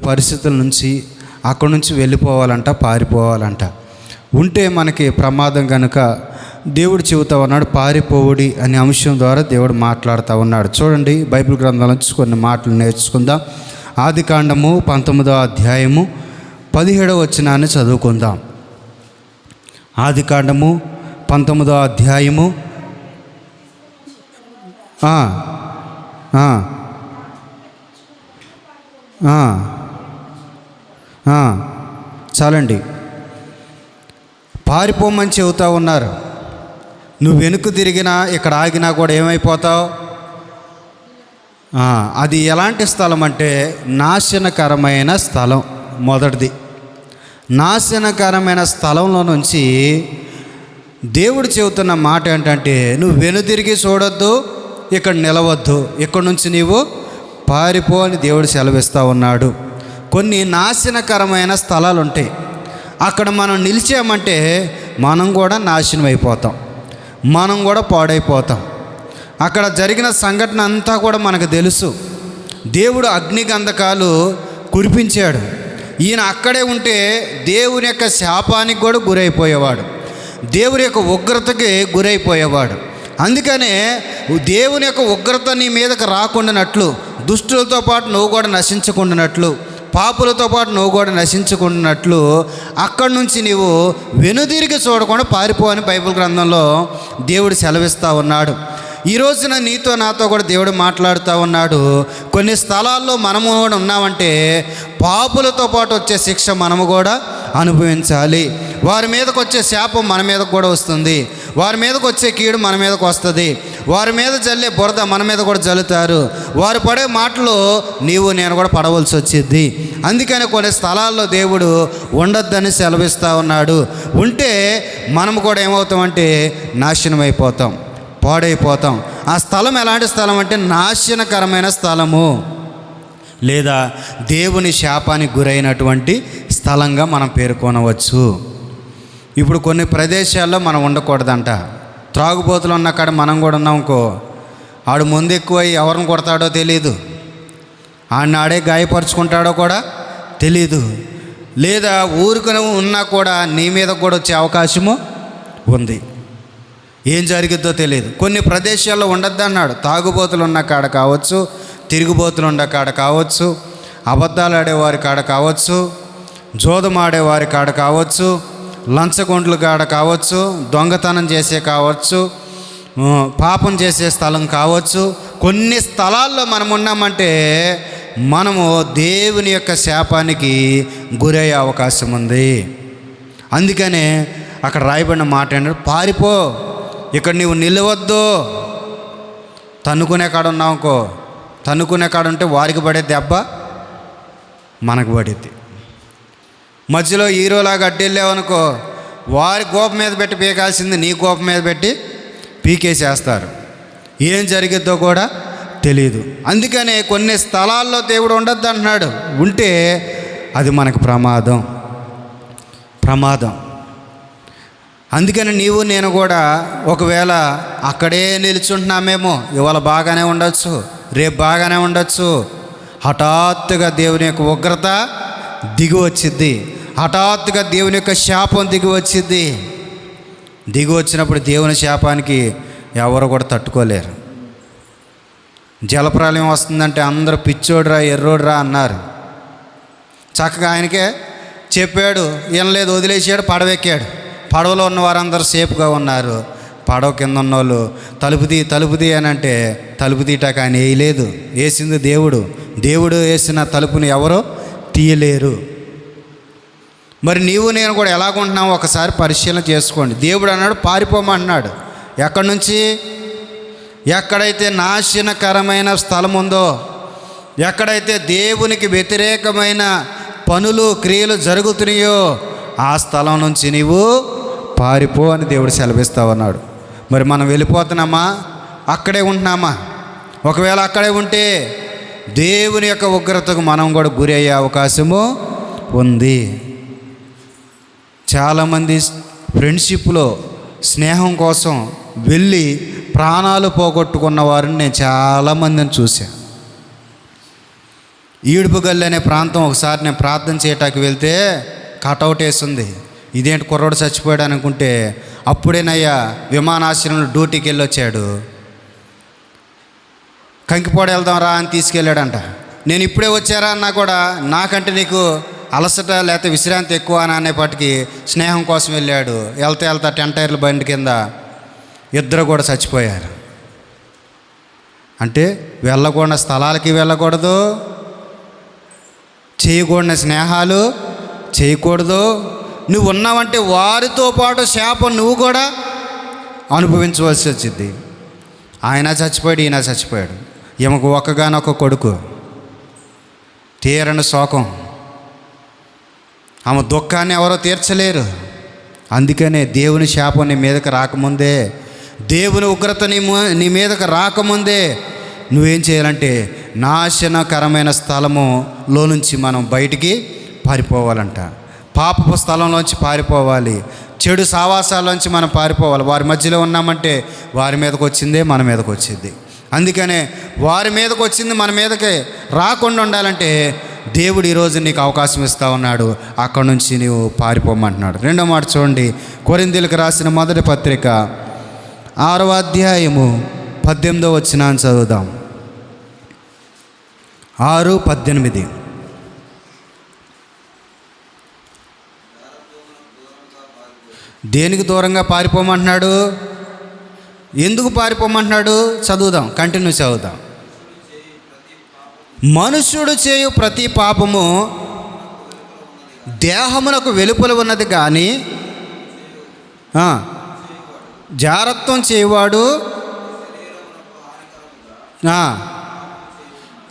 పరిస్థితుల నుంచి అక్కడి నుంచి వెళ్ళిపోవాలంట, పారిపోవాలంట. ఉంటే మనకి ప్రమాదం కనుక దేవుడు చెబుతా ఉన్నాడు, పారిపోవుడి అనే అంశం ద్వారా దేవుడు మాట్లాడుతూ ఉన్నాడు. చూడండి, బైబిల్ గ్రంథాల నుంచి కొన్ని మాటలు నేర్చుకుందాం. ఆదికాండము 19వ అధ్యాయము 17వ వచనాన్ని చదువుకుందాం. ఆదికాండము 19వ అధ్యాయము చాలండి. పారిపోమని చెబుతూ ఉన్నారు. నువ్వు వెనుక తిరిగినా ఇక్కడ ఆగినా కూడా ఏమైపోతావు? అది ఎలాంటి స్థలం అంటే నాశనకరమైన స్థలం. మొదటిది, నాశనకరమైన స్థలంలో నుంచి దేవుడు చెబుతున్న మాట ఏంటంటే, నువ్వు వెనుతిరిగి చూడొద్దు, ఇక్కడ నిలవద్దు, ఇక్కడ నుంచి నీవు పారిపో అని దేవుడు సెలవిస్తూ ఉన్నాడు. కొన్ని నాశనకరమైన స్థలాలు ఉంటాయి. అక్కడ మనం నిలిచామంటే మనం కూడా నాశనం అయిపోతాం, మనం కూడా పాడైపోతాం. అక్కడ జరిగిన సంఘటన అంతా కూడా మనకు తెలుసు. దేవుడు అగ్నిగంధకాలు కురిపించాడు. ఈయన అక్కడే ఉంటే దేవుని యొక్క శాపానికి కూడా గురైపోయేవాడు, దేవుని యొక్క ఉగ్రతకి గురైపోయేవాడు. అందుకనే దేవుని యొక్క ఉగ్రత నీ మీదకి రాకుండానట్లు, దుష్టులతో పాటు నువ్వు కూడా నశించకుండానట్లు, పాపులతో పాటు నువ్వు కూడా నశించుకున్నట్లు అక్కడి నుంచి నీవు వెనుదిరిగి చూడకుండా పారిపో అని బైబిల్ గ్రంథంలో దేవుడు సెలవిస్తూ ఉన్నాడు. ఈ రోజున నీతో నాతో కూడా దేవుడు మాట్లాడుతూ ఉన్నాడు. కొన్ని స్థలాల్లో మనము కూడా ఉన్నామంటే పాపులతో పాటు వచ్చే శిక్ష మనము కూడా అనుభవించాలి. వారి మీదకి వచ్చే శాపం మన మీదకు కూడా వస్తుంది, వారి మీదకి వచ్చే కీడు మన మీదకు వస్తుంది, వారి మీద జల్లే బురద మన మీద కూడా జల్లుతారు, వారు పడే మాటలు నీవు నేను కూడా పడవలసి వచ్చింది. అందుకని కొన్ని స్థలాల్లో దేవుడు ఉండొద్దని సెలవిస్తూ ఉన్నాడు. ఉంటే మనము కూడా ఏమవుతామంటే నాశనం అయిపోతాం, పాడైపోతాం. ఆ స్థలం ఎలాంటి స్థలం అంటే నాశనకరమైన స్థలము, లేదా దేవుని శాపానికి గురైనటువంటి స్థలంగా మనం పేర్కొనవచ్చు. ఇప్పుడు కొన్ని ప్రదేశాల్లో మనం ఉండకూడదంట. త్రాగుబోతులు ఉన్న కాడ మనం కూడా ఉన్నాంకో, ఆడు ముందు ఎక్కువై ఎవరిని కొడతాడో తెలియదు, ఆడిని ఆడే గాయపరుచుకుంటాడో కూడా తెలీదు. లేదా ఊరుకుని ఉన్నా కూడా నీ మీద కూడా వచ్చే అవకాశము ఉంది, ఏం జరిగిద్దో తెలియదు. కొన్ని ప్రదేశాల్లో ఉండద్దు అన్నాడు. తాగుబోతులు ఉన్న కాడ కావచ్చు, తిరుగుబోతులు ఉన్న కాడ కావచ్చు, అబద్ధాలు ఆడేవారి కాడ కావచ్చు, జోదం ఆడేవారి కాడ కావచ్చు, లంచగొండ్లు కాడ కావచ్చు, దొంగతనం చేసే కావచ్చు, పాపం చేసే స్థలం కావచ్చు. కొన్ని స్థలాల్లో మనం ఉన్నామంటే మనము దేవుని యొక్క శాపానికి గురయ్యే అవకాశం ఉంది. అందుకనే అక్కడ రాయబడిన మాట ఏంటంటే, పారిపో, ఇక్కడ నీవు నిలవద్దు. తన్నుకునే కాడ ఉన్నావుకో, తన్నుకునే కాడ ఉంటే వారికి పడే దెబ్బ మనకు పడిద్ది. మధ్యలో హీరోలాగా అడ్డెళ్ళావనుకో, వారి కోపం మీద పెట్టి పీకాల్సింది నీ కోపం మీద పెట్టి పీకేసేస్తారు, ఏం జరిగిద్దో కూడా తెలియదు. అందుకనే కొన్ని స్థలాల్లో దేవుడు ఉండొద్దు అంటున్నాడు. ఉంటే అది మనకు ప్రమాదం. అందుకని నీవు నేను కూడా ఒకవేళ అక్కడే నిలుచుంటున్నామేమో, ఇవాళ బాగానే ఉండొచ్చు, రేపు బాగానే ఉండొచ్చు, హఠాత్తుగా దేవుని యొక్క ఉగ్రత దిగి వచ్చిద్ది, హఠాత్తుగా దేవుని యొక్క శాపం దిగి వచ్చిద్ది. దిగి వచ్చినప్పుడు దేవుని శాపానికి ఎవరు కూడా తట్టుకోలేరు. జలప్రలయం వస్తుందంటే అందరూ పిచ్చోడురా, ఎర్రోడురా అన్నారు. చక్కగా ఆయనకే చెప్పాడు, వినలేదు, వదిలేసాడు, పడవెక్కాడు. పడవలో ఉన్న వారందరూ సేఫ్గా ఉన్నారు. పడవ కింద ఉన్నోళ్ళు తలుపుది అని అంటే తలుపు తీయటాక ఆయన వేయలేదు, వేసింది దేవుడు. దేవుడు వేసిన తలుపుని ఎవరో తీయలేరు. మరి నీవు నేను కూడా ఎలాగుంటున్నావు ఒకసారి పరిశీలన చేసుకోండి. దేవుడు అన్నాడు పారిపోమన్నాడు. ఎక్కడి నుంచి? ఎక్కడైతే నాశనకరమైన స్థలం ఉందో, ఎక్కడైతే దేవునికి వ్యతిరేకమైన పనులు క్రియలు జరుగుతున్నాయో ఆ స్థలం నుంచి నీవు పారిపో అని దేవుడు సెలవిస్తా ఉన్నాడు. మరి మనం వెళ్ళిపోతున్నామా? అక్కడే ఉంటున్నామా? ఒకవేళ అక్కడే ఉంటే దేవుని యొక్క ఉగ్రతకు మనం కూడా గురి అయ్యే అవకాశము ఉంది. చాలామంది ఫ్రెండ్షిప్లో స్నేహం కోసం వెళ్ళి ప్రాణాలు పోగొట్టుకున్న వారిని నేను చాలామందిని చూశాను. ఈడుపుగల్లు అనే ప్రాంతం ఒకసారి నేను ప్రార్థన చేయటానికి వెళ్తే కటౌట్ వేస్తుంది. ఇదేంటి కుర్రోడు చచ్చిపోయాడు అనుకుంటే అప్పుడేనయ్యా విమానాశ్రయంలో డ్యూటీకి వెళ్ళి వచ్చాడు. కంకిపోడు వెళ్దాం రా అని తీసుకెళ్ళాడంట. నేను ఇప్పుడే వచ్చారా అన్నా కూడా నాకంటే నీకు అలసట లేకపోతే విశ్రాంతి ఎక్కువ అని అనేప్పటికీ స్నేహం కోసం వెళ్ళాడు. వెళ్తా టెన్ టైర్ల బండి కింద ఇద్దరు కూడా చచ్చిపోయారు. అంటే వెళ్ళకూడని స్థలాలకి వెళ్ళకూడదు, చేయకూడని స్నేహాలు చేయకూడదు. నువ్వు ఉన్నావంటే వారితో పాటు శాపం నువ్వు కూడా అనుభవించవలసి వచ్చింది. ఆయన చచ్చిపోయాడు, ఈయన చచ్చిపోయాడు. ఈమెకు ఒక్కగానొక్క కొడుకు, తీరని శోకం. ఆమె దుఃఖాన్ని ఎవరో తీర్చలేరు. అందుకనే దేవుని శాపం నీ మీదకి రాకముందే, దేవుని ఉగ్రత నీ మీదకి రాకముందే నువ్వేం చేయాలంటే నాశనకరమైన స్థలములో నుంచి మనం బయటికి పారిపోవాలంట. పాపపు స్థలంలోంచి పారిపోవాలి, చెడు సావాసాల్లోంచి మనం పారిపోవాలి. వారి మధ్యలో ఉన్నామంటే వారి మీదకి వచ్చిందే మన మీదకి వచ్చింది. అందుకనే వారి మీదకి వచ్చింది మన మీదకి రాకుండా ఉండాలంటే దేవుడు ఈరోజు నీకు అవకాశం ఇస్తూ ఉన్నాడు. అక్కడ నుంచి నీవు పారిపోమంటున్నాడు. రెండో మాట చూడండి, కొరింథీయులకు రాసిన మొదటి పత్రిక 6వ అధ్యాయము 18వ వచనాన్ని చదువుదాం. 6:18. దేనికి దూరంగా పారిపోమంటున్నాడు? ఎందుకు పారిపోమంటున్నాడు? చదువుదాం, కంటిన్యూ చదువుదాం. మనుష్యుడు చేయు ప్రతి పాపము దేహమునకు వెలుపల ఉన్నది కానీ జారత్వం చేయవాడు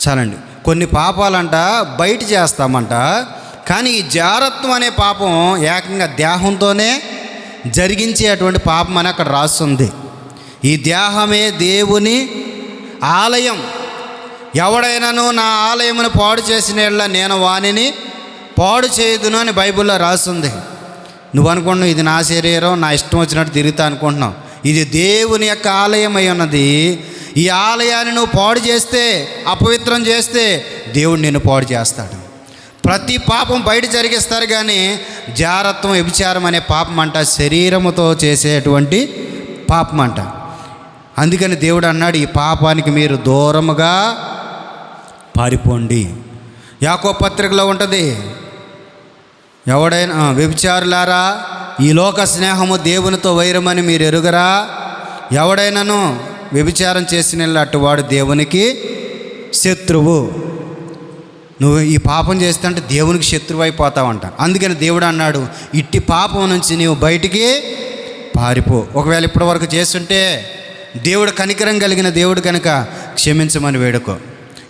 చాలండి. కొన్ని పాపాలంట బయట చేస్తామంట, కానీ ఈ జారత్వం అనే పాపం ఏకంగా దేహంతోనే జరిగించేటువంటి పాపం అని అక్కడ రాస్తుంది. ఈ దేహమే దేవుని ఆలయం. ఎవడైనాను నా ఆలయమును పాడు చేసిన యెడల నేను వానిని పాడు చేయదును అని బైబిల్లో రాస్తుంది. నువ్వు అనుకుంటున్నావు ఇది నా శరీరం, నా ఇష్టం వచ్చినట్టు తిరుగుతా అనుకుంటున్నావు. ఇది దేవుని యొక్క ఆలయం అయి ఉన్నది. ఈ ఆలయాన్ని నువ్వు పాడు చేస్తే, అపవిత్రం చేస్తే దేవుడు నిన్ను పాడు చేస్తాడు. ప్రతి పాపం బయట జరిగిస్తారు, కానీ జారత్వం వ్యభిచారం అనే పాపం అంట శరీరముతో చేసేటువంటి పాపం అంట. అందుకని దేవుడు అన్నాడు, ఈ పాపానికి మీరు దూరముగా పారిపోండి. యాకోబు పత్రికలో ఉంటుంది, ఎవడైనా వ్యభిచారులారా ఈ లోక స్నేహము దేవునితో వైరమని మీరు ఎరుగరా? ఎవడైనాను వ్యభిచారం చేసిన అటువాడు దేవునికి శత్రువు. నువ్వు ఈ పాపం చేస్తే అంటే దేవునికి శత్రువు అయిపోతావంట. అందుకని దేవుడు అన్నాడు, ఇట్టి పాపం నుంచి నీవు బయటికి పారిపో. ఒకవేళ ఇప్పటి వరకు చేస్తుంటే దేవుడు కనికరం కలిగిన దేవుడు కనుక క్షమించమని వేడుకో.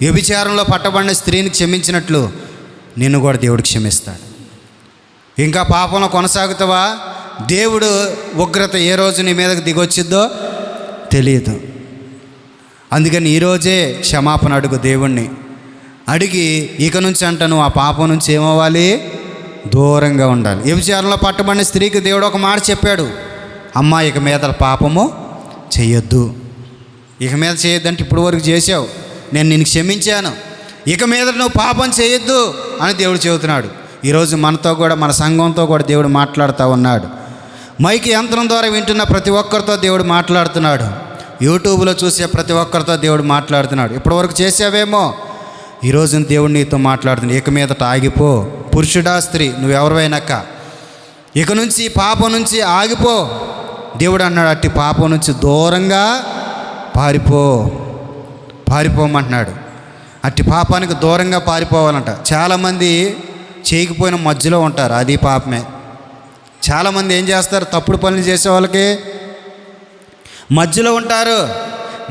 వ్యభిచారంలో పట్టబడిన స్త్రీని క్షమించినట్లు నిన్ను కూడా దేవుడు క్షమిస్తాడు. ఇంకా పాపంలో కొనసాగుతావా, దేవుడు ఉగ్రత ఏ రోజు నీ మీదకి దిగొచ్చిద్దో తెలియదు. అందుకని ఈరోజే క్షమాపణ అడుగు, దేవుణ్ణి అడిగి ఇక నుంచి అంట నువ్వు ఆ పాపం నుంచి ఏమవ్వాలి, దూరంగా ఉండాలి. వ్యభిచారంలో పట్టబడిన స్త్రీకి దేవుడు ఒక మాట చెప్పాడు, అమ్మా ఇక మీద పాపము చేయొద్దు. ఇక మీద చేయొద్దంటే ఇప్పుడు వరకు చేసావు, నేను నిన్ను క్షమించాను, ఇక మీద నువ్వు పాపం చేయొద్దు అని దేవుడు చెబుతున్నాడు. ఈరోజు మనతో కూడా, మన సంఘంతో కూడా దేవుడు మాట్లాడుతూ ఉన్నాడు. మైక్ యంత్రం ద్వారా వింటున్న ప్రతి ఒక్కరితో దేవుడు మాట్లాడుతున్నాడు. యూట్యూబ్లో చూసే ప్రతి ఒక్కరితో దేవుడు మాట్లాడుతున్నాడు. ఇప్పటివరకు చేసావేమో, ఈరోజు దేవుడు నీతో మాట్లాడుతున్నాడు. ఇక మీదట ఆగిపో. పురుషుడా స్త్రీ నువ్వెవరివైనాక ఇక నుంచి పాపం నుంచి ఆగిపో. దేవుడు అన్నాడు, అట్టి పాపం నుంచి దూరంగా పారిపోమంటున్నాడు. అట్టి పాపానికి దూరంగా పారిపోవాలంట. చాలామంది చేయకపోయిన మధ్యలో ఉంటారు, అది పాపమే. చాలామంది ఏం చేస్తారు, తప్పుడు పనులు చేసే వాళ్ళకి మధ్యలో ఉంటారు,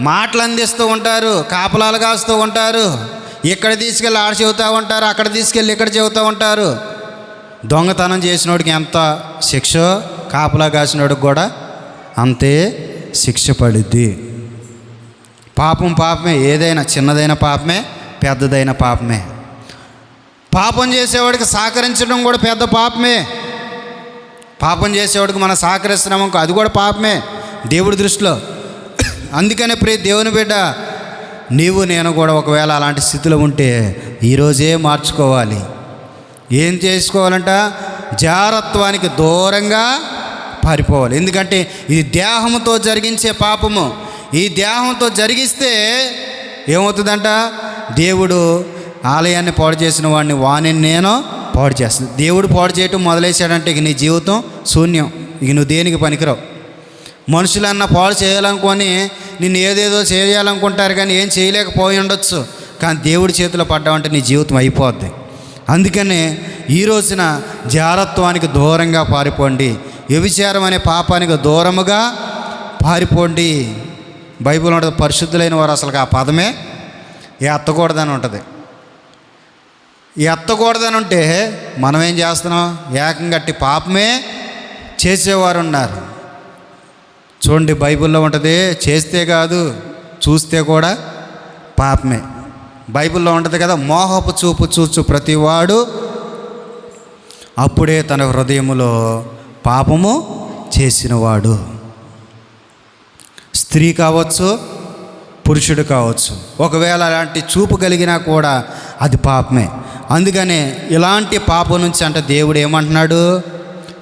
మాటలు అందిస్తూ ఉంటారు, కాపలాలు కాస్తూ ఉంటారు. ఇక్కడ తీసుకెళ్ళి ఆడ చెబుతూ ఉంటారు, అక్కడ తీసుకెళ్ళి ఇక్కడ చెబుతూ ఉంటారు. దొంగతనం చేసినోడికి ఎంత శిక్ష, కాపలా కాసినోడికి కూడా అంతే శిక్ష పడుద్ది. పాపం పాపమే, ఏదైనా చిన్నదైన పాపమే, పెద్దదైన పాపమే. పాపం చేసేవాడికి సహకరించడం కూడా పెద్ద పాపమే. పాపం చేసేవాడికి మనం సహకరిస్తున్నాము, అది కూడా పాపమే దేవుడి దృష్టిలో. అందుకనే దేవుని బిడ్డ, నీవు నేను కూడా ఒకవేళ అలాంటి స్థితిలో ఉంటే ఈరోజే మార్చుకోవాలి. ఏం చేసుకోవాలంట? జారత్వానికి దూరంగా పారిపోవాలి. ఎందుకంటే ఇది దేహంతో జరిగించే పాపము. ఈ దేహంతో జరిగిస్తే ఏమవుతుందంట? దేవుడు ఆలయాన్ని పాడు చేసిన వాడిని నేను పాడు చేస్తాను. దేవుడు పాడు చేయటం మొదలేశాడంటే ఇక నీ జీవితం శూన్యం. ఇక నువ్వు దేనికి పనికిరావు. మనుషులన్నా పాడు చేయాలనుకొని నిన్ను ఏదేదో చేయాలనుకుంటారు, కానీ ఏం చేయలేకపోయి ఉండొచ్చు. కానీ దేవుడి చేతిలో పడ్డావంటే నీ జీవితం అయిపోద్ది. అందుకనే ఈ రోజున జారత్వానికి దూరంగా పారిపోండి. వ్యభిచారం అనే పాపానికి దూరముగా పారిపోండి. బైబిల్ ఉంటుంది, పరిశుద్ధులైన వారు అసలు ఆ పదమే ఎత్తకూడదని ఉంటుంది. ఎత్తకూడదని ఉంటే మనం ఏం చేస్తున్నాం? ఏకంగట్టి పాపమే చేసేవారు ఉన్నారు. చూడండి, బైబిల్లో ఉంటుంది, చేస్తే కాదు చూస్తే కూడా పాపమే. బైబిల్లో ఉంటుంది కదా, మోహపు చూపు చూచు ప్రతివాడు అప్పుడే తన హృదయములో పాపము చేసినవాడు. స్త్రీ కావచ్చు, పురుషుడు కావచ్చు, ఒకవేళ అలాంటి చూపు కలిగినా కూడా అది పాపమే. అందుకనే ఇలాంటి పాపం నుంచి అంటే దేవుడు ఏమంటున్నాడు?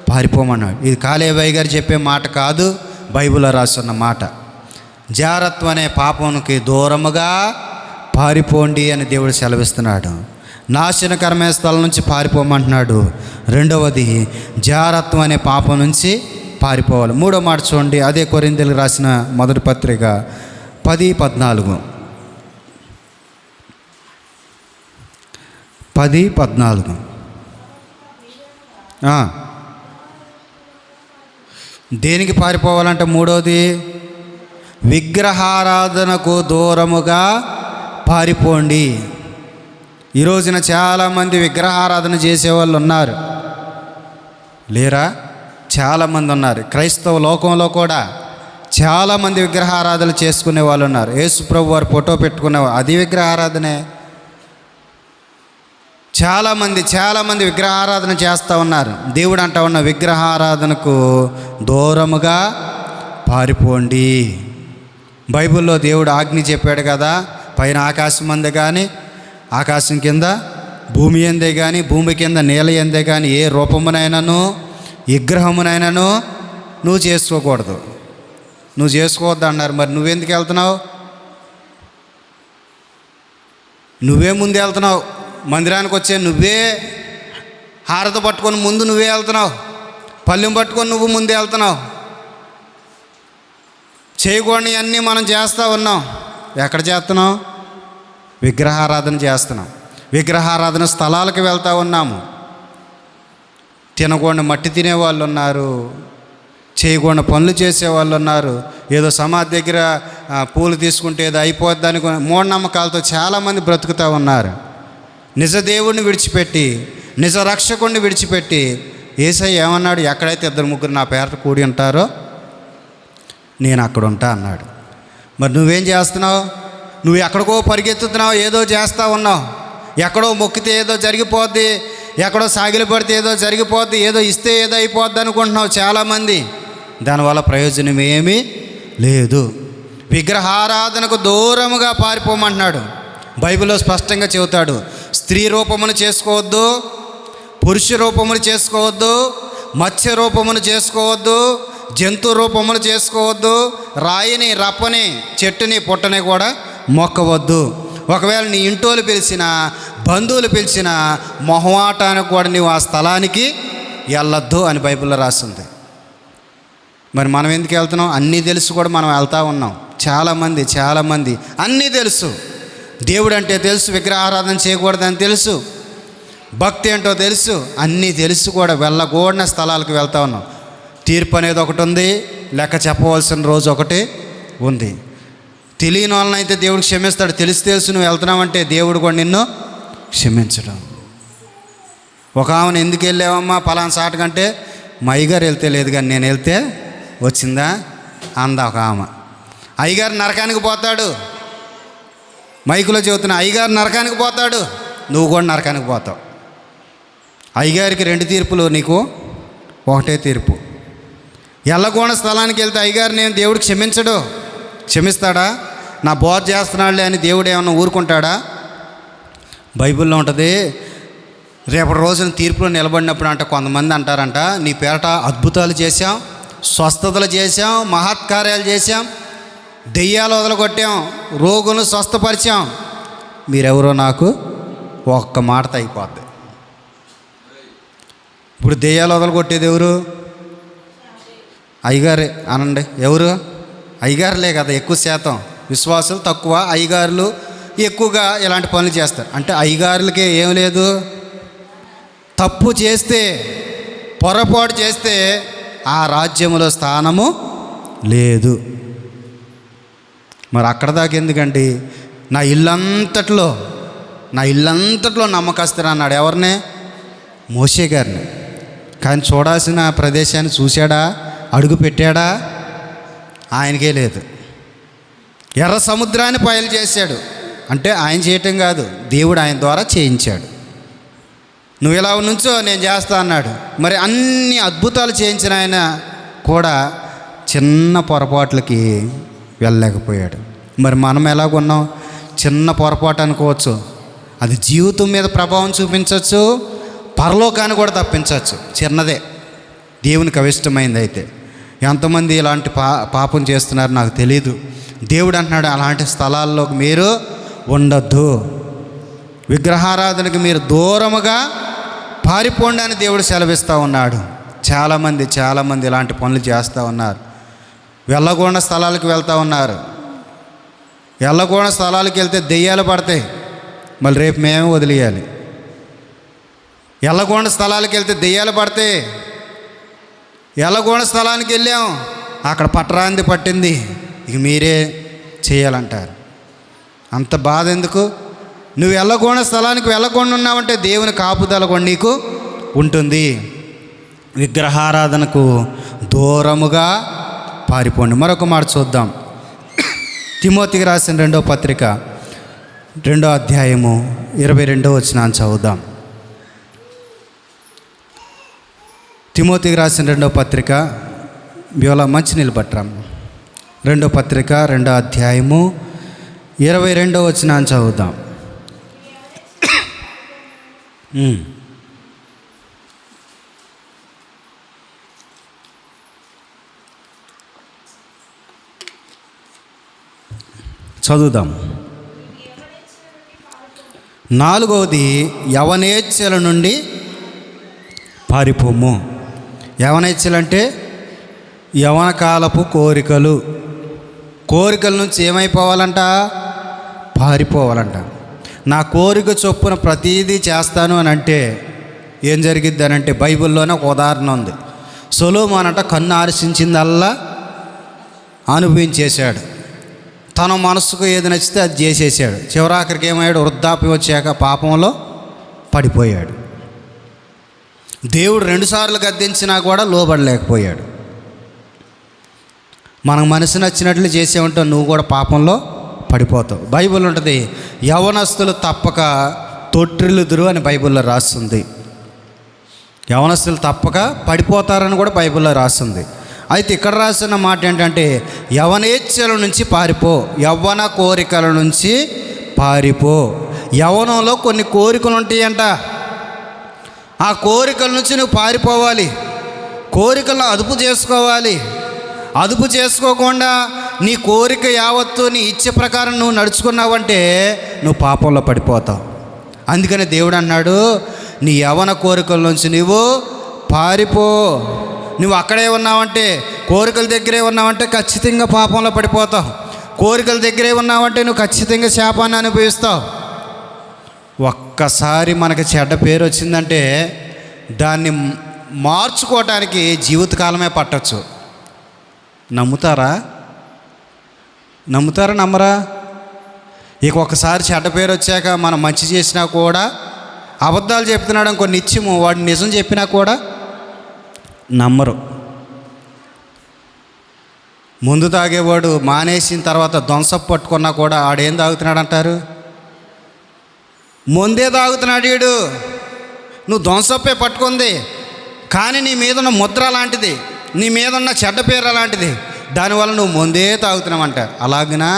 పారిపోమన్నాడు. ఇది కాలేబయ్య గారు చెప్పే మాట కాదు, బైబిల్లో రాస్తున్న మాట. జారత్వం అనే పాపంకి దూరముగా పారిపోండి అని దేవుడు సెలవిస్తున్నాడు. నాశనకరమైన స్థలం నుంచి పారిపోమంటున్నాడు. రెండవది జారత్వం అనే పాపం నుంచి పారిపోవాలి. మూడో మాట చూడండి, అదే కొరింథీయులకు రాసిన మొదటి పత్రిక 10:14. 10:14. దేనికి పారిపోవాలంటే మూడవది విగ్రహారాధనకు దూరముగా పారిపోండి. ఈ రోజున చాలామంది విగ్రహారాధన చేసేవాళ్ళు ఉన్నారు, లేరా? చాలామంది ఉన్నారు. క్రైస్తవ లోకంలో కూడా చాలామంది విగ్రహారాధన చేసుకునే వాళ్ళు ఉన్నారు. యేసు ప్రభు వారు ఫోటో పెట్టుకునేవారు, అది విగ్రహారాధనే. చాలామంది విగ్రహారాధన చేస్తూ ఉన్నారు. దేవుడు అంటా ఉన్న విగ్రహారాధనకు దూరముగా పారిపోండి. బైబిల్లో దేవుడు ఆజ్ఞ చెప్పాడు కదా, పైన ఆకాశం అందే కానీ ఆకాశం కింద భూమి అందే కానీ భూమి కింద నేల అందే కానీ ఏ రూపమునైనాను విగ్రహమునైనాను నువ్వు చేసుకోకూడదు, నువ్వు చేసుకోవద్దు అన్నారు. మరి నువ్వెందుకు వెళ్తున్నావు? నువ్వే ముందు వెళ్తున్నావు. మందిరానికి వచ్చే నువ్వే హారత పట్టుకొని ముందు నువ్వే వెళ్తున్నావు, పళ్ళెం పట్టుకొని నువ్వు ముందే వెళ్తున్నావు. చేయకూడని అన్నీ మనం చేస్తూ ఉన్నాం. ఎక్కడ చేస్తున్నాం? విగ్రహారాధన చేస్తున్నాం. విగ్రహారాధన స్థలాలకు వెళ్తూ ఉన్నాము. తినకుండా మట్టి తినేవాళ్ళు ఉన్నారు, చేయకుండా పనులు చేసేవాళ్ళు ఉన్నారు. ఏదో సమాధి దగ్గర పూలు తీసుకుంటే ఏదో అయిపోద్ది అనుకుని మూఢనమ్మకాలతో చాలామంది బ్రతుకుతూ ఉన్నారు. నిజ దేవుడిని విడిచిపెట్టి, నిజ రక్షకుడిని విడిచిపెట్టి, యేసయ్య ఏమన్నాడు? ఎక్కడైతే 2-3 నా పేరట కూడి ఉంటారో నేను అక్కడ ఉంటా అన్నాడు. మరి నువ్వేం చేస్తున్నావు? నువ్వు ఎక్కడికో పరిగెత్తుతున్నావు, ఏదో చేస్తూ ఉన్నావు. ఎక్కడో మొక్కితే ఏదో జరిగిపోద్ది, ఎక్కడో సాగిలి పడితే ఏదో జరిగిపోద్ది, ఏదో ఇస్తే ఏదో అయిపోద్ది అనుకుంటున్నావు చాలామంది. దానివల్ల ప్రయోజనం ఏమీ లేదు. విగ్రహారాధనకు దూరముగా పారిపోమంటున్నాడు. బైబిల్లో స్పష్టంగా చెబుతాడు, స్త్రీ రూపమును చేసుకోవద్దు, పురుష రూపమును చేసుకోవద్దు, మత్స్య రూపమును చేసుకోవద్దు, జంతు రూపమును చేసుకోవద్దు, రాయిని రప్పని చెట్టుని పుట్టని కూడా మొక్కవద్దు. ఒకవేళ నీ ఇంటోళ్ళు పిలిచినా బంధువులు పిలిచినా మొహమాటానికి కూడా నీవు ఆ స్థలానికి వెళ్ళొద్దు అని బైబిల్లో రాస్తుంది. మరి మనం ఎందుకు వెళ్తున్నాం? అన్నీ తెలుసు కూడా మనం వెళ్తూ ఉన్నాం. చాలామంది అన్నీ తెలుసు. దేవుడు అంటే తెలుసు, విగ్రహారాధన చేయకూడదని తెలుసు, భక్తి ఏంటో తెలుసు, అన్నీ తెలుసు కూడా వెళ్ళకూడని స్థలాలకు వెళ్తూ ఉన్నాం. తీర్పు అనేది ఒకటి ఉంది, లెక్క చెప్పవలసిన రోజు ఒకటి ఉంది. తెలియని వాళ్ళనైతే దేవుడు క్షమిస్తాడు. తెలుసు నువ్వు వెళ్తున్నావంటే దేవుడు కూడా నిన్ను క్షమించడం. ఒక ఆమెను ఎందుకు వెళ్ళావమ్మా పలానా సాటుకంటే మా అయ్యగారు వెళ్తే లేదు కానీ నేను వెళ్తే వచ్చిందా అందా ఒక ఆమె. అయ్యగారు నరకానికి పోతాడు, మైకులో చెబుతున్నా, అయ్యగారు నరకానికి పోతాడు, నువ్వు కూడా నరకానికి పోతావు. అయ్యగారికి 2 తీర్పులు, నీకు ఒకటే తీర్పు. ఎల్లగోణ స్థలానికి వెళ్తే అయ్యగారు నేను దేవుడు క్షమించడు. క్షమిస్తాడా? నా బోధ చేస్తున్నాడులే అని దేవుడు ఏమన్నా ఊరుకుంటాడా? బైబిల్లో ఉంటుంది, రేపటి రోజున తీర్పులో నిలబడినప్పుడు అంట కొంతమంది అంటారంట, నీ పేరట అద్భుతాలు చేశాం, స్వస్థతలు చేశాం, మహత్కార్యాలు చేశాం, దెయ్యాలు వదలగొట్టాం, రోగులను స్వస్థపరిచాం, మీరెవరో నాకు ఒక్క మాటతో అయిపోద్ది. ఇప్పుడు దెయ్యాలు వదలగొట్టేది ఎవరు? అయ్యగారే అనండి. ఎవరు? అయ్యగారులే కదా ఎక్కువ శాతం. విశ్వాసులు తక్కువ, అయ్యగారులు ఎక్కువగా ఇలాంటి పనులు చేస్తారు. అంటే అయ్యగారులకి ఏం లేదు, తప్పు చేస్తే, పొరపాటు చేస్తే ఆ రాజ్యంలో స్థానము లేదు. మరి అక్కడ దాకా ఎందుకండి? నా ఇల్లంతట్లో నమ్మకస్తుడు అన్నాడు. ఎవరినే? మోషే గారిని. కానీ చూడాల్సిన ప్రదేశాన్ని చూశాడా? అడుగు పెట్టాడా? ఆయనకే లేదు. ఎర్ర సముద్రాన్ని పాయలు చేశాడు. అంటే ఆయన చేయటం కాదు, దేవుడు ఆయన ద్వారా చేయించాడు. నువ్వు ఇలా నుంచో నేను చేస్తా అన్నాడు. మరి అన్ని అద్భుతాలు చేయించిన ఆయన కూడా చిన్న పొరపాట్లకి వెళ్ళలేకపోయాడు. మరి మనం ఎలాగున్నాం? చిన్న పొరపాటు అనుకోవచ్చు, అది జీవితం మీద ప్రభావం చూపించవచ్చు, పరలోకాన్ని కూడా తప్పించవచ్చు. చిన్నదే, దేవునికి అవిష్టమైంది. అయితే ఎంతమంది ఇలాంటి పాపం చేస్తున్నారు నాకు తెలీదు. దేవుడు అంటున్నాడు, అలాంటి స్థలాల్లోకి మీరు ఉండొద్దు, విగ్రహారాధనకి మీరు దూరముగా పారిపోండి అని దేవుడు సెలవిస్తూ ఉన్నాడు. చాలామంది ఇలాంటి పనులు చేస్తూ ఉన్నారు. వెళ్ళకూడని స్థలాలకు వెళ్తూ ఉన్నారు. వెళ్ళకూడని స్థలాలకు వెళ్తే దెయ్యాలు పడతాయి, మళ్ళీ రేపు మేమే వదిలేయాలి. వెళ్ళకూడని స్థలాలకు వెళ్తే దెయ్యాలు పడతాయి. వెళ్ళకూడని స్థలానికి వెళ్ళాం, అక్కడ పట్టరాంది పట్టింది, ఇక మీరే చేయాలంటారు. అంత బాధ ఎందుకు? నువ్వు వెళ్ళకూడని స్థలానికి వెళ్ళకుండా ఉన్నావంటే దేవుని కాపుదల కూడా నీకు ఉంటుంది. విగ్రహారాధనకు దూరముగా పారిపోండి. మరొక మాట చూద్దాం. తిమోతికి రాసిన 2వ పత్రిక 2వ అధ్యాయము 22వ వచనాన్ని చదువుదాం. తిమోతికి రాసిన 2వ పత్రిక, ఇవాళ మంచి నిలబట్టరాం. 2వ పత్రిక 2వ అధ్యాయము 22వ వచనాన్ని చదువుదాం. చదువుదాం. 4వది, యవనేచ్ఛల నుండి పారిపోము. యవనేచ్ఛలంటే యవన కాలపు కోరికల నుంచి ఏమైపోవాలంట? పారిపోవాలంట. నా కోరిక చొప్పున ప్రతీదీ చేస్తాను అని అంటే ఏం జరిగిద్ది అని అంటే, బైబిల్లోనే ఒక ఉదాహరణ ఉంది. సొలొమోను అంట కన్ను ఆశించిందల్లా అనుభవించేశాడు. తన మనసుకు ఏది నచ్చితే అది చేసేసాడు. చివరాఖరికి ఏమయ్యాడు? వృద్ధాప్యం వచ్చాక పాపంలో పడిపోయాడు. దేవుడు 2 సార్లు గద్దించినా కూడా లోబడలేకపోయాడు. మనకు మనసు నచ్చినట్లు చేసేవంటే నువ్వు కూడా పాపంలో పడిపోతావు. బైబిల్ ఉంటుంది, యవనస్తులు తప్పక తొట్టిల్లుదురు అని బైబిల్లో రాస్తుంది. యవనస్తులు తప్పక పడిపోతారని కూడా బైబిల్లో రాస్తుంది. అయితే ఇక్కడ రాసిన మాట ఏంటంటే, యవనేచ్ఛల నుంచి పారిపో, యవ్వన కోరికల నుంచి పారిపో. యవనంలో కొన్ని కోరికలు ఉంటాయంట. ఆ కోరికల నుంచి నువ్వు పారిపోవాలి. కోరికలను అదుపు చేసుకోవాలి. అదుపు చేసుకోకుండా నీ కోరిక యావత్తు నీ ఇచ్చే ప్రకారం నువ్వు నడుచుకున్నావంటే నువ్వు పాపంలో పడిపోతావు. అందుకని దేవుడు అన్నాడు, నీ యవన కోరికల నుంచి నువ్వు పారిపో. నువ్వు అక్కడే ఉన్నావంటే, కోరికల దగ్గరే ఉన్నావంటే ఖచ్చితంగా పాపంలో పడిపోతావు. కోరికల దగ్గరే ఉన్నావంటే నువ్వు ఖచ్చితంగా శాపాన్ని అనుభవిస్తావు. ఒక్కసారి మనకి చెడ్డ పేరు వచ్చిందంటే దాన్ని మార్చుకోవటానికి జీవితకాలమే పట్టచ్చు. నమ్ముతారా? నమ్మరా? ఇక ఒకసారి చెడ్డ పేరు వచ్చాక మనం మంచి చేసినా కూడా, అబద్ధాలు చెప్తున్నాడు ఇంకో నిత్యము వాడు నిజం చెప్పినా కూడా నమ్మరు. ముందు తాగేవాడు మానేసిన తర్వాత ధ్వంసపు పట్టుకున్నా కూడా ఆడేం తాగుతున్నాడు అంటారు? ముందే తాగుతున్నాడు వీడు. నువ్వు ధ్వంసప్పే పట్టుకుంది, కానీ నీ మీద ఉన్న ముద్ర లాంటిది, నీ మీద ఉన్న చెడ్డ పేరు లాంటిది, దానివల్ల నువ్వు ముందే తాగుతున్నావంట. అలాగినా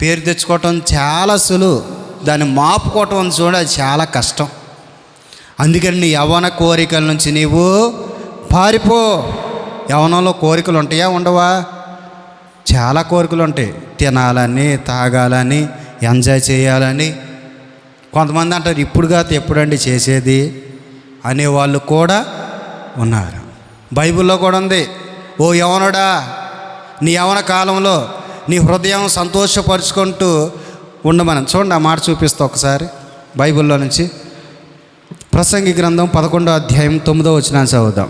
పేరు తెచ్చుకోవటం చాలా సులువు, దాన్ని మాపుకోవటం చూడ అది చాలా కష్టం. అందుకని నీ యవ్వన కోరికల నుంచి నీవు పారిపో. యవ్వనంలో కోరికలు ఉంటాయా ఉండవా? చాలా కోరికలు ఉంటాయి. తినాలని, తాగాలని, ఎంజాయ్ చేయాలని. కొంతమంది అంటారు ఇప్పుడు కాదు ఎప్పుడండి చేసేది అనేవాళ్ళు కూడా ఉన్నారు. బైబిల్లో కూడా ఉంది, ఓ యవనుడా, నీ యవన కాలంలో నీ హృదయం సంతోషపరుచుకుంటూ ఉండమని. చూడండి, ఆ మాట చూపిస్తా ఒకసారి బైబిల్లో నుంచి. ప్రసంగి గ్రంథం 11వ అధ్యాయం 9వ వచనాన్ని చదువుదాం.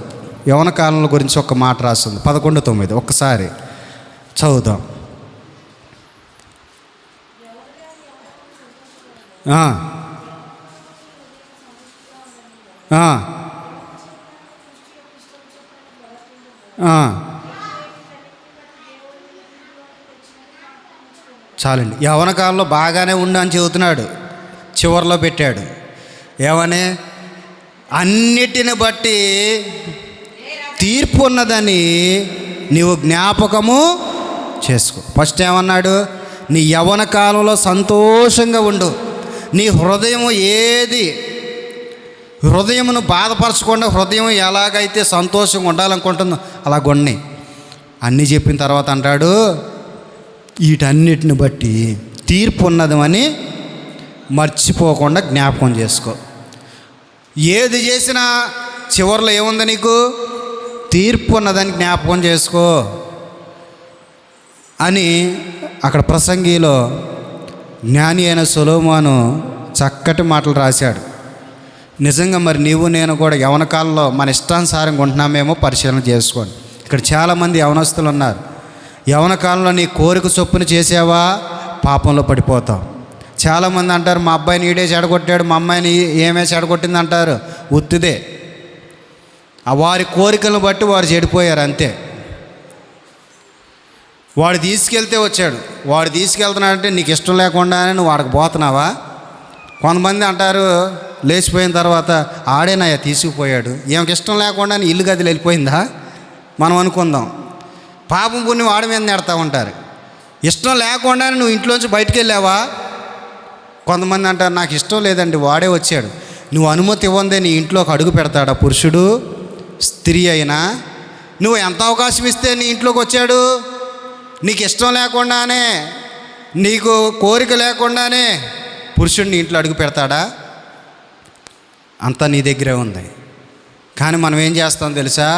యవన కాలంలో గురించి ఒక మాట రాస్తుంది, 11:9. ఒక్కసారి చదువుదాం. చాలండి. యవన కాలంలో బాగానే ఉండు అని చెబుతున్నాడు, చివరిలో పెట్టాడు ఏమని? అన్నిటిని బట్టి తీర్పు ఉన్నదని నీవు జ్ఞాపకము చేసుకో. ఫస్ట్ ఏమన్నాడు? నీ యవన కాలంలో సంతోషంగా ఉండు. నీ హృదయం హృదయమును బాధపరచకుండా, హృదయం ఎలాగైతే సంతోషంగా ఉండాలనుకుంటుందో అలా కొన్ని అన్నీ చెప్పిన తర్వాత అంటాడు, వీటన్నిటిని బట్టి తీర్పు ఉన్నదని మర్చిపోకుండా జ్ఞాపకం చేసుకో. ఏది చేసినా చివరిలో ఏముంది? నీకు తీర్పు ఉన్నదని జ్ఞాపకం చేసుకో అని అక్కడ ప్రసంగిలో జ్ఞాని అయిన సొలొమోను చక్కటి మాటలు రాశాడు. నిజంగా మరి నీవు నేను కూడా యవన కాలంలో మన ఇష్టానుసారంగా ఉంటున్నామేమో పరిశీలన చేసుకోండి. ఇక్కడ చాలామంది యవనస్తులు ఉన్నారు. యవన కాలంలో నీ కోరిక చొప్పున చేసావా పాపంలో పడిపోతావు. చాలామంది అంటారు మా అబ్బాయిని ఈడే చెడగొట్టాడు, మా అమ్మాయిని ఏమే చెడగొట్టింది అంటారు. ఉత్తిదే, వారి కోరికలను బట్టి వారు చెడిపోయారు అంతే. వాడు తీసుకెళ్తే వచ్చాడు, వాడు తీసుకెళ్తున్నాడంటే నీకు ఇష్టం లేకుండానే నువ్వు వాడికి పోతున్నావా? కొంతమంది అంటారు లేచిపోయిన తర్వాత ఆడేనయ్యా తీసుకుపోయాడు, ఏమికి ఇష్టం లేకుండా ఇల్లు గదిలో వెళ్ళిపోయిందా మనం అనుకుందాం. పాపం పుణ్యం వాడి మీద నెడతా ఉంటారు. ఇష్టం లేకుండా నువ్వు ఇంట్లోంచి బయటికి వెళ్ళావా? కొంతమంది అంటారు నాకు ఇష్టం లేదండి వాడే వచ్చాడు. నువ్వు అనుమతి ఇవ్వందే నీ ఇంట్లోకి అడుగు పెడతాడా పురుషుడు? స్త్రీ అయినా నువ్వు ఎంత అవకాశం ఇస్తే నీ ఇంట్లోకి వచ్చాడు? నీకు ఇష్టం లేకుండానే, నీకు కోరిక లేకుండానే పురుషుడిని ఇంట్లో అడుగు పెడతాడా? అంతా నీ దగ్గరే ఉంది. కానీ మనం ఏం చేస్తాం తెలుసా?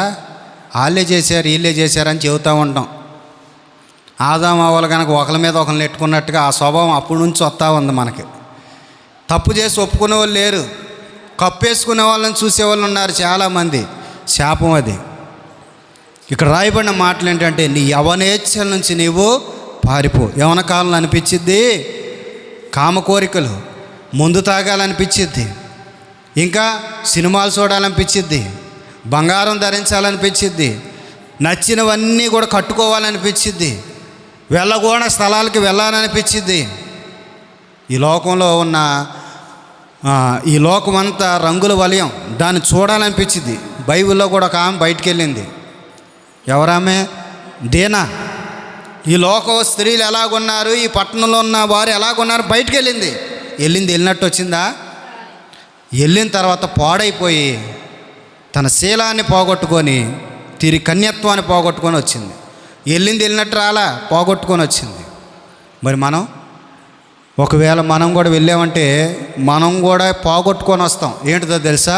వాళ్ళే చేశారు వీళ్ళే చేశారని చెబుతూ ఉంటాం. ఆదాము అవ్వలు కనుక ఒకరి మీద ఒకరిని నెట్టుకున్నట్టుగా ఆ స్వభావం అప్పటి నుంచి వస్తూ ఉంది మనకి. తప్పు చేసి ఒప్పుకునే వాళ్ళు లేరు, కప్పేసుకునే వాళ్ళని చూసేవాళ్ళు ఉన్నారు చాలామంది. శాపం అది. ఇక్కడ రాయబడిన మాటలు ఏంటంటే నీ యవనేచ్ఛల నుంచి నీవు పారిపో. యవన కాలంలో అనిపించిద్ది కామ కోరికలు, మందు తాగాలనిపించిద్ది, ఇంకా సినిమాలు చూడాలనిపించిద్ది, బంగారం ధరించాలనిపించిద్ది, నచ్చినవన్నీ కూడా కట్టుకోవాలనిపించిద్ది, వెళ్ళగూడ స్థలాలకి వెళ్ళాలనిపించిద్ది. ఈ లోకంలో ఉన్న ఈ లోకమంతా రంగుల వలయం, దాన్ని చూడాలనిపించింది. బైబిల్లో కూడా ఒక ఆమె బయటికి వెళ్ళింది. ఎవరామె? దేనా. ఈ లోక స్త్రీలు ఎలాగున్నారు, ఈ పట్టణంలో ఉన్న వారు ఎలాగున్నారు, బయటికి వెళ్ళినట్టు వచ్చిందా? వెళ్ళిన తర్వాత పాడైపోయి తన శీలాన్ని పోగొట్టుకొని తిరిగి కన్యత్వాన్ని పోగొట్టుకొని వచ్చింది. వెళ్ళినట్టు రాలా, పోగొట్టుకొని వచ్చింది. మరి మనం ఒకవేళ మనం కూడా వెళ్ళామంటే మనం కూడా పోగొట్టుకొని వస్తాం. ఏంటిదో తెలుసా?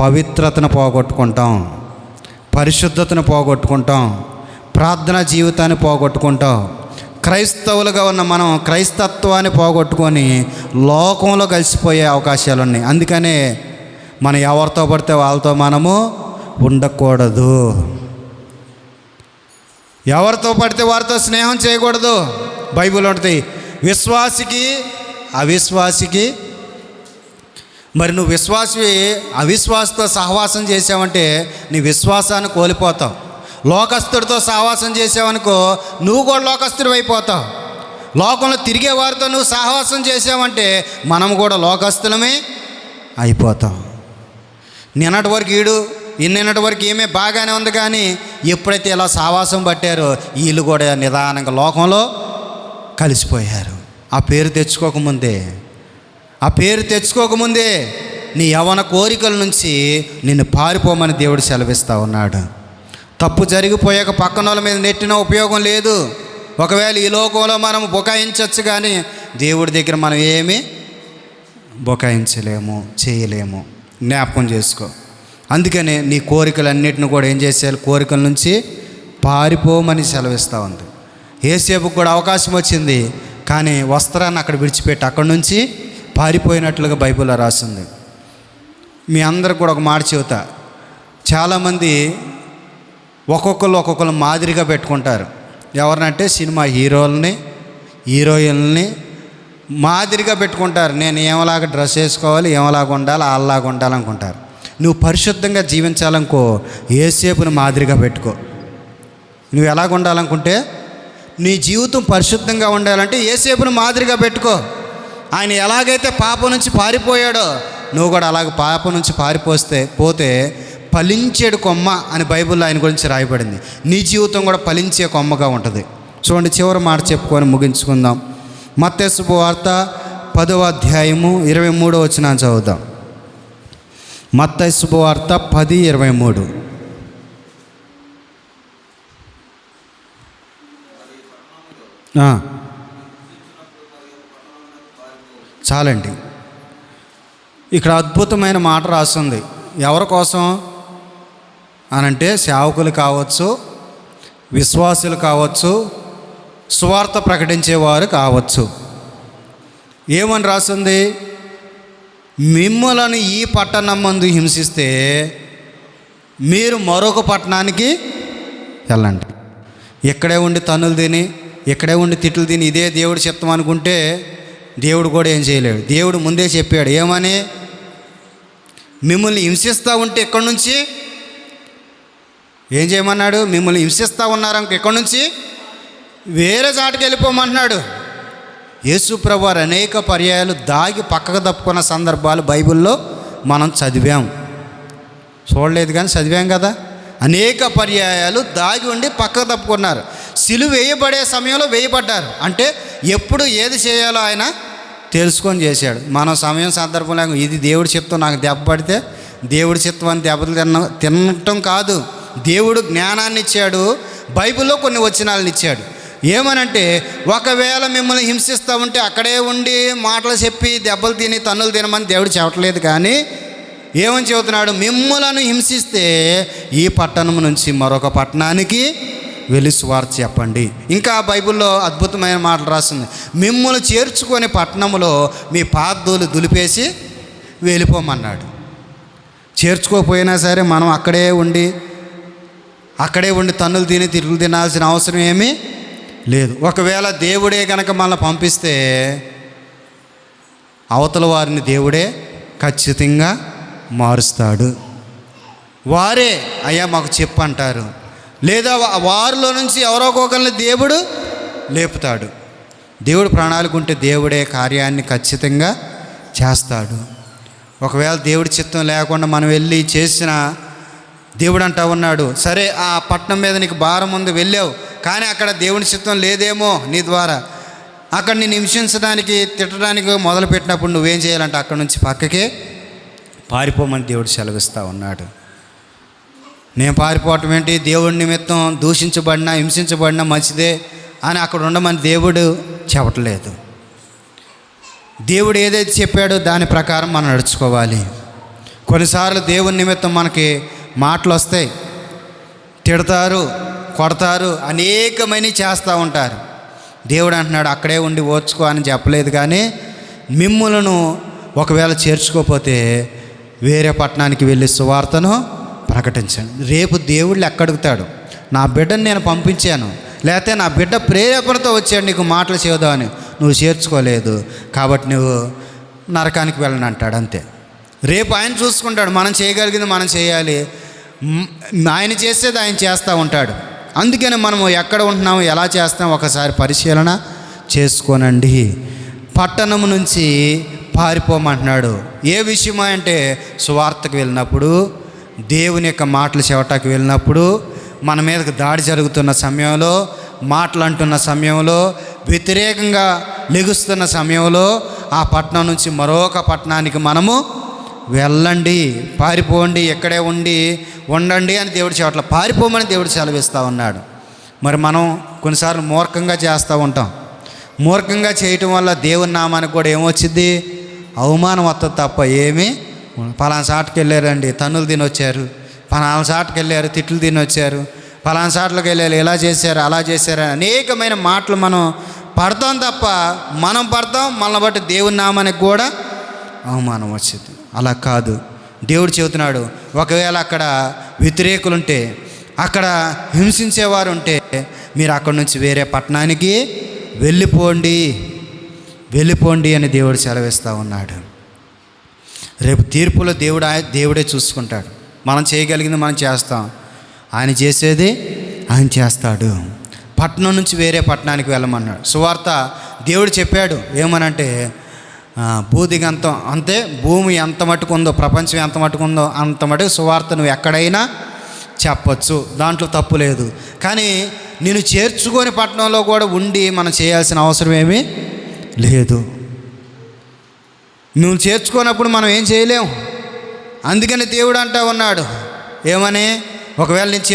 పవిత్రతను పోగొట్టుకుంటాం, పరిశుద్ధతను పోగొట్టుకుంటాం, ప్రార్థనా జీవితాన్ని పోగొట్టుకుంటాం. క్రైస్తవులుగా ఉన్న మనం క్రైస్తత్వాన్ని పోగొట్టుకొని లోకంలో కలిసిపోయే అవకాశాలు ఉన్నాయి. అందుకనే మనం ఎవరితో పడితే వాళ్ళతో మనము ఉండకూడదు, ఎవరితో పడితే వారితో స్నేహం చేయకూడదు. బైబిల్ ఉంటుంది విశ్వాసికి అవిశ్వాసికి. మరి నువ్వు విశ్వాసివి అవిశ్వాసతో సహవాసం చేసావంటే నీ విశ్వాసాన్ని కోల్పోతావు. లోకస్తుడితో సహవాసం చేసావనుకో నువ్వు కూడా లోకస్తుడు అయిపోతావు. లోకంలో తిరిగే వారితో నువ్వు సహవాసం చేసావంటే మనం కూడా లోకస్తులమే అయిపోతాం. నిన్నటి వరకు నిన్నటి వరకు ఏమే బాగానే ఉంది, కానీ ఎప్పుడైతే ఇలా సహవాసం పట్టారో వీళ్ళు కూడా నిదానంగా లోకంలో కలిసిపోయారు. ఆ పేరు తెచ్చుకోకముందే నీ యవ్వన కోరికల నుంచి నిన్ను పారిపోమని దేవుడు సెలవిస్తూ ఉన్నాడు. తప్పు జరిగిపోయాక పక్కన వాళ్ళ మీద నెట్టిన ఉపయోగం లేదు. ఒకవేళ ఈ లోకంలో మనం బుకాయించవచ్చు, కానీ దేవుడి దగ్గర మనం ఏమీ బుకాయించలేము, చేయలేము. జ్ఞాపకం చేసుకో. అందుకనే నీ కోరికలన్నిటిని కూడా ఏం చేసేయాలి? కోరికల నుంచి పారిపోమని సెలవిస్తూ ఉంది. యేసేపుకు కూడా అవకాశం వచ్చింది, కానీ వస్త్రాన్ని అక్కడ విడిచిపెట్టి అక్కడి నుంచి పారిపోయినట్లుగా బైబిల్లో రాసింది. మీ అందరికి కూడా ఒక మాట చెబుతా. చాలామంది ఒక్కొక్కరు మాదిరిగా పెట్టుకుంటారు. ఎవరినంటే సినిమా హీరోయిన్ని మాదిరిగా పెట్టుకుంటారు. నేను ఏమలాగా డ్రెస్ వేసుకోవాలి, ఏమలాగా ఉండాలి, అలాగా ఉండాలనుకుంటారు. నువ్వు పరిశుద్ధంగా జీవించాలనుకో, యేసేపుని మాదిరిగా పెట్టుకో. నువ్వు ఎలాగ ఉండాలనుకుంటే, నీ జీవితం పరిశుద్ధంగా ఉండాలంటే యేసేపుని మాదిరిగా పెట్టుకో. ఆయన ఎలాగైతే పాపం నుంచి పారిపోయాడో నువ్వు కూడా అలాగ పాపం నుంచి పోతే ఫలించేడు కొమ్మ అని బైబిల్లో ఆయన గురించి రాయబడింది. నీ జీవితం కూడా ఫలించే కొమ్మగా ఉంటుంది. చూడండి, చివరి మాట చెప్పుకొని ముగించుకుందాం. మత్తయి శుభవార్త 10వ అధ్యాయము 23వ వచనం చదువుదాం. మత్తయి శుభవార్త 10:23. చాలండి. ఇక్కడ అద్భుతమైన మాట రాస్తుంది. ఎవరి కోసం అనంటే సేవకులు కావచ్చు, విశ్వాసులు కావచ్చు, సువార్త ప్రకటించేవారు కావచ్చు. ఏమని రాస్తుంది? మిమ్ములను ఈ పట్టణం మందు హింసిస్తే మీరు మరొక పట్టణానికి వెళ్ళండి. ఇక్కడే ఉండి తన్నులు తిని, ఇక్కడే ఉండి తిట్లు తిని ఇదే దేవుడు చెప్తాం అనుకుంటే దేవుడు కూడా ఏం చేయలేడు. దేవుడు ముందే చెప్పాడు. ఏమని? మిమ్మల్ని హింసిస్తూ ఉంటే ఎక్కడి నుంచి ఏం చేయమన్నాడు? మిమ్మల్ని హింసిస్తూ ఉన్నారనుకో, ఎక్కడి నుంచి వేరే చాటుకి వెళ్ళిపోమంటున్నాడు. యేసు ప్రభువారు అనేక పర్యాయాలు దాగి పక్కకు తప్పుకున్న సందర్భాలు బైబిల్లో మనం చదివాం. చూడలేదు కానీ చదివాం కదా. అనేక పర్యాయాలు దాగి ఉండి పక్కకు తప్పుకున్నారు. సిలువ వేయబడే సమయంలో వేయబడ్డారు. అంటే ఎప్పుడు ఏది చేయాలో ఆయన తెలుసుకొని చేశాడు. మనం సమయం సందర్భం లేక ఇది దేవుడి చిత్తం, నాకు దెబ్బ పడితే దేవుడి చిత్తం అని దెబ్బలు తినటం కాదు. దేవుడు జ్ఞానాన్ని ఇచ్చాడు. బైబిల్లో కొన్ని వచనాలను ఇచ్చాడు. ఏమనంటే, ఒకవేళ మిమ్మల్ని హింసిస్తూ ఉంటే అక్కడే ఉండి మాటలు చెప్పి దెబ్బలు తిని తన్నులు తినమని దేవుడు చెప్పట్లేదు. కానీ ఏమని చెబుతున్నాడు? మిమ్మలను హింసిస్తే ఈ పట్టణం నుంచి మరొక పట్టణానికి వెళ్ళి సువార్త చెప్పండి. ఇంకా బైబిల్లో అద్భుతమైన మాటలు రాస్తుంది. మిమ్మల్ని చేర్చుకొని పట్టణంలో మీ పాదాలు దులిపేసి వెళ్ళిపోమన్నాడు. చేర్చుకోకపోయినా సరే మనం అక్కడే ఉండి తన్నులు తిని తిరుగులు తినాల్సిన అవసరం ఏమీ లేదు. ఒకవేళ దేవుడే కనుక మనల్ని పంపిస్తే అవతల వారిని దేవుడే ఖచ్చితంగా మారుస్తాడు. వారే అయ్యా మాకు చెప్పంటారు. లేదా వారిలో నుంచి ఎవరో ఒకరిని దేవుడు లేపుతాడు. దేవుడు ప్రణాళిక ఉంటే దేవుడే కార్యాన్ని ఖచ్చితంగా చేస్తాడు. ఒకవేళ దేవుడి చిత్తం లేకుండా మనం వెళ్ళి చేసిన, దేవుడు అంటా ఉన్నాడు, సరే ఆ పట్టణం మీద నీకు భారం ఉంది, వెళ్ళావు, కానీ అక్కడ దేవుని చిత్తం లేదేమో నీ ద్వారా, అక్కడ నేను హింసించడానికి తిట్టడానికి మొదలుపెట్టినప్పుడు నువ్వేం చేయాలంటే అక్కడ నుంచి పక్కకే పారిపోమని దేవుడు సెలవిస్తూ ఉన్నాడు. నేను పారిపోవటం ఏంటి? దేవుడి నిమిత్తం దూషించబడినా హింసించబడినా మంచిదే అని అక్కడ ఉండమని దేవుడు చెప్పట్లేదు. దేవుడు ఏదైతే చెప్పాడో దాని ప్రకారం మనం నడుచుకోవాలి. కొన్నిసార్లు దేవుని నిమిత్తం మనకి మాటలు వస్తాయి, తిడతారు, కొడతారు, అనేకమైన చేస్తూ ఉంటారు. దేవుడు అంటున్నాడు అక్కడే ఉండి ఓర్చుకో అని చెప్పలేదు. కానీ మిమ్ములను ఒకవేళ చేర్చుకోకపోతే వేరే పట్టణానికి వెళ్ళి సువార్తను ప్రకటించండి. రేపు దేవుడు ఎక్కడుగుతాడు? నా బిడ్డను నేను పంపించాను, లేకపోతే నా బిడ్డ ప్రేరేపణతో వచ్చాడు నీకు మాటలు చేద్దామని, నువ్వు చేర్చుకోలేదు కాబట్టి నువ్వు నరకానికి వెళ్ళను అంటాడు. అంతే. రేపు ఆయన చూసుకుంటాడు. మనం చేయగలిగింది మనం చేయాలి, ఆయన చేసేది ఆయన చేస్తూ ఉంటాడు. అందుకని మనము ఎక్కడ ఉంటున్నాము, ఎలా చేస్తాం ఒకసారి పరిశీలన చేసుకోనండి. పట్టణం నుంచి పారిపోమంటున్నాడు. ఏ విషయమా అంటే సువార్తకు వెళ్ళినప్పుడు, దేవుని యొక్క మాటలు చెవటానికి వెళ్ళినప్పుడు, మన మీదకు దాడి జరుగుతున్న సమయంలో, మాటలు అంటున్న సమయంలో, వ్యతిరేకంగా లెగుస్తున్న సమయంలో ఆ పట్టణం నుంచి మరొక పట్టణానికి మనము వెళ్ళండి, పారిపోండి, ఎక్కడే ఉండండి అని దేవుడు చెప్పట్ల, పారిపోమని దేవుడు సెలవిస్తూ ఉన్నాడు. మరి మనం కొన్నిసార్లు మూర్ఖంగా చేస్తూ ఉంటాం. మూర్ఖంగా చేయటం వల్ల దేవుని నామానికి కూడా ఏమొచ్చింది? అవమానం వస్తుంది తప్ప ఏమీ. పలానా సాటుకు వెళ్ళారండి, తన్నులు తినొచ్చారు, పలానా సాటుకు వెళ్ళారు, తిట్లు తినొచ్చారు, పలానా సాట్లకు వెళ్ళారు, ఇలా చేశారు, అలా చేశారు, అనేకమైన మాటలు మనం పడతాం తప్ప మనం పడతాం, మనల్ని బట్టి దేవుని నామానికి కూడా అవమానం వచ్చింది. అలా కాదు, దేవుడు చెబుతున్నాడు, ఒకవేళ అక్కడ వ్యతిరేకులుంటే, అక్కడ హింసించేవారు ఉంటే మీరు అక్కడి నుంచి వేరే పట్టణానికి వెళ్ళిపోండి అని దేవుడు సెలవిస్తూ ఉన్నాడు. రేపు తీర్పులో దేవుడే చూసుకుంటాడు. మనం చేయగలిగింది మనం చేస్తాం, ఆయన చేసేది ఆయన చేస్తాడు. పట్టణం నుంచి వేరే పట్టణానికి వెళ్ళమన్నాడు. సువార్త దేవుడు చెప్పాడు ఏమనంటే, భూదిగంతం అంతే, భూమి ఎంత మటుకు ఉందో, ప్రపంచం ఎంత మటుకు ఉందో అంత మటుకు సువార్త నువ్వు ఎక్కడైనా చెప్పచ్చు, దాంట్లో తప్పు లేదు. కానీ నేను చేర్చుకొని పట్టణంలో కూడా ఉండి మనం చేయాల్సిన అవసరం ఏమీ లేదు. నువ్వు చేర్చుకోనప్పుడు మనం ఏం చేయలేము. అందుకని దేవుడు అంటా ఉన్నాడు ఏమని, ఒకవేళ నేను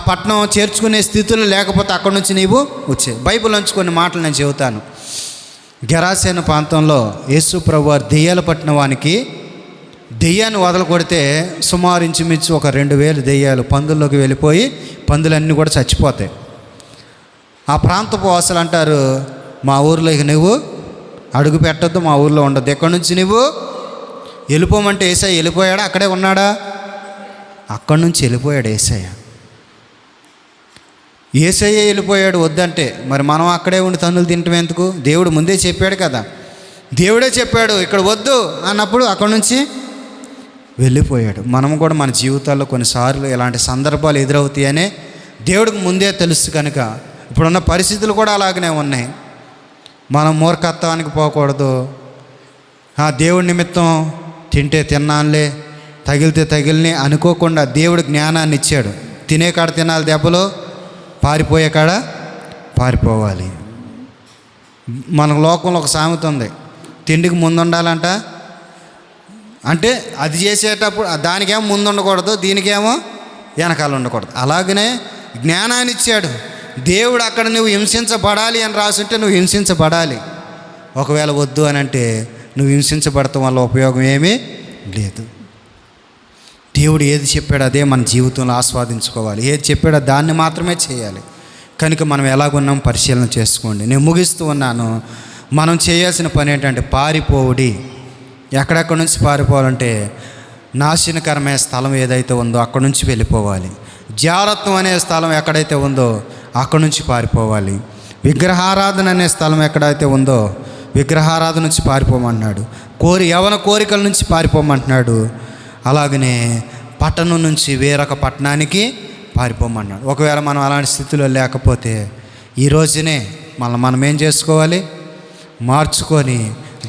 పట్టణం చేర్చుకునే స్థితిలో లేకపోతే అక్కడి నుంచి నీవు వచ్చే. బైబిల్ నుంచి కొన్ని మాటలు నేను చెబుతాను. గెరాసేను ప్రాంతంలో యేసు ప్రభువారు దెయ్యాలు పట్టిన వానికి దెయ్యాన్ని వదలకొడితే సుమారు ఇంచుమించు ఒక 2000 దెయ్యాలు పందుల్లోకి వెళ్ళిపోయి పందులన్నీ కూడా చచ్చిపోతాయి. ఆ ప్రాంతపు వాసులు అంటారు, మా ఊరిలో ఇక నువ్వు అడుగు పెట్టద్దు, మా ఊరిలో ఉండద్దు, ఎక్కడి నుంచి నువ్వు వెళ్ళిపోమంటే యేసయ్య వెళ్ళిపోయాడా? అక్కడే ఉన్నాడా? అక్కడి నుంచి వెళ్ళిపోయాడు యేసయ్య. వెళ్ళిపోయాడు వద్దంటే మరి మనం అక్కడే ఉండి తన్నులు తింటాం ఎందుకు? దేవుడు ముందే చెప్పాడు కదా, దేవుడే చెప్పాడు ఇక్కడ వద్దు అన్నప్పుడు అక్కడి నుంచి వెళ్ళిపోయాడు. మనం కూడా మన జీవితాల్లో కొన్నిసార్లు ఇలాంటి సందర్భాలు ఎదురవుతాయనే దేవుడికి ముందే తెలుసు కనుక ఇప్పుడున్న పరిస్థితులు కూడా అలాగనే ఉన్నాయి. మనం మూర్ఖత్వానికి పోకూడదు. దేవుడి నిమిత్తం తింటే తిన్నానులే, తగిలితే తగిలిని అనుకోకుండా దేవుడు జ్ఞానాన్ని ఇచ్చాడు. తినే కాడ తినాలి దెబ్బలు, పారిపోయే కాడ పారిపోవాలి. మన లోకంలో ఒక సామెత ఉంది, తిండికి ముందు ఉండాలంట. అంటే అది చేసేటప్పుడు దానికేమో ముందు ఉండకూడదు, దీనికేమో వెనకాల ఉండకూడదు. అలాగనే జ్ఞానాన్ని ఇచ్చాడు దేవుడు. అక్కడ నువ్వు హింసించబడాలి అని రాసుంటే నువ్వు హింసించబడాలి. ఒకవేళ వద్దు అని అంటే నువ్వు హింసించబడటం వల్ల ఉపయోగం ఏమీ లేదు. దేవుడు ఏది చెప్పాడో అదే మన జీవితంలో ఆస్వాదించుకోవాలి. ఏది చెప్పాడో దాన్ని మాత్రమే చేయాలి. కనుక మనం ఎలాగున్నాం పరిశీలన చేసుకోండి. నేను ముగిస్తూ ఉన్నాను. మనం చేయాల్సిన పని ఏంటంటే పారిపోవుడి. ఎక్కడెక్కడి నుంచి పారిపోవాలంటే నాశనకరమైన స్థలం ఏదైతే ఉందో అక్కడి నుంచి వెళ్ళిపోవాలి. జారత్వం అనే స్థలం ఎక్కడైతే ఉందో అక్కడి నుంచి పారిపోవాలి. విగ్రహారాధన అనే స్థలం ఎక్కడైతే ఉందో విగ్రహారాధన నుంచి పారిపోమంటున్నాడు. యవన కోరికల నుంచి పారిపోమంటున్నాడు. అలాగనే పట్టణం నుంచి వేరొక పట్టణానికి పారిపోమన్నాడు. ఒకవేళ మనం అలాంటి స్థితిలో లేకపోతే ఈ రోజునే మనం ఏం చేసుకోవాలి? మార్చుకొని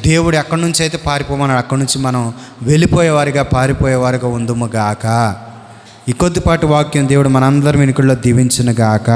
దేవుడు ఎక్కడి నుంచి అయితే పారిపోమన్నాడు అక్కడి నుంచి మనం వెళ్ళిపోయేవారిగా పారిపోయేవారిగా ఉందుము గాక. ఈ కొద్దిపాటి వాక్యం దేవుడు మనందరి వెనుకల్లో దీవించును గాక.